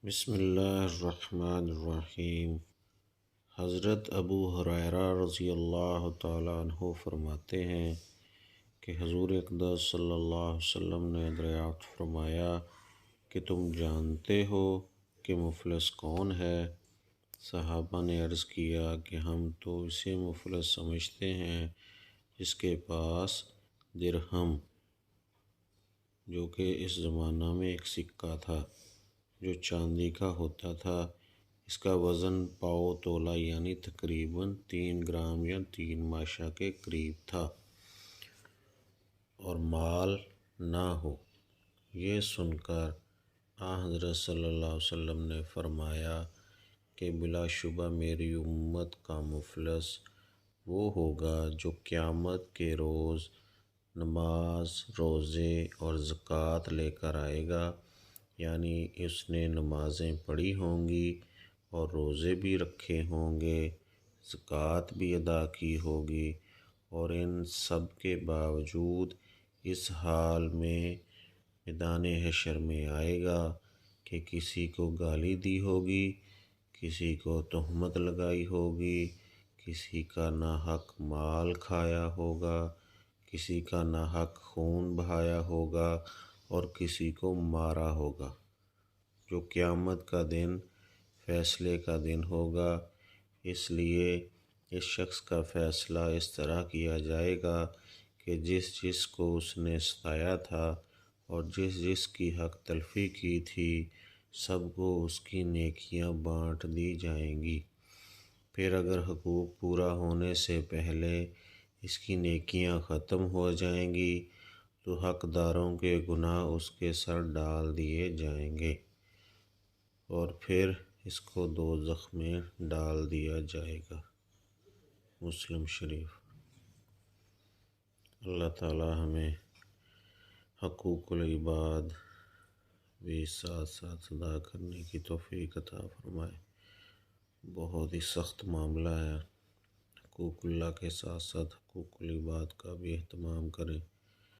بسم اللہ الرحمن الرحیم۔ حضرت ابو ہریرہ رضی اللہ تعالیٰ عنہ فرماتے ہیں کہ حضور اقدس صلی اللہ علیہ وسلم نے دریافت فرمایا کہ تم جانتے ہو کہ مفلس کون ہے؟ صحابہ نے عرض کیا کہ ہم تو اسے مفلس سمجھتے ہیں جس کے پاس درہم، جو کہ اس زمانہ میں ایک سکہ تھا جو چاندی کا ہوتا تھا، اس کا وزن پاؤ تولہ یعنی تقریباً 3 گرام یا 3 ماشا کے قریب تھا، اور مال نہ ہو۔ یہ سن کر حضرت صلی اللہ علیہ وسلم نے فرمایا کہ بلا شبہ میری امت کا مفلس وہ ہوگا جو قیامت کے روز نماز، روزے اور زکوٰۃ لے کر آئے گا، یعنی اس نے نمازیں پڑھی ہوں گی اور روزے بھی رکھے ہوں گے، زکوٰۃ بھی ادا کی ہوگی، اور ان سب کے باوجود اس حال میں میدان حشر میں آئے گا کہ کسی کو گالی دی ہوگی، کسی کو تہمت لگائی ہوگی، کسی کا ناحق مال کھایا ہوگا، کسی کا ناحق خون بہایا ہوگا اور کسی کو مارا ہوگا۔ جو قیامت کا دن فیصلے کا دن ہوگا، اس لیے اس شخص کا فیصلہ اس طرح کیا جائے گا کہ جس جس کو اس نے ستایا تھا اور جس جس کی حق تلفی کی تھی، سب کو اس کی نیکیاں بانٹ دی جائیں گی۔ پھر اگر حقوق پورا ہونے سے پہلے اس کی نیکیاں ختم ہو جائیں گی تو حقداروں کے گناہ اس کے سر ڈال دیے جائیں گے اور پھر اس کو دوزخ میں ڈال دیا جائے گا۔ مسلم شریف۔ اللہ تعالی ہمیں حقوق العباد بھی ساتھ ساتھ ادا کرنے کی توفیق عطا فرمائے۔ بہت ہی سخت معاملہ ہے، حقوق اللہ کے ساتھ ساتھ حقوق العباد کا بھی اہتمام کریں۔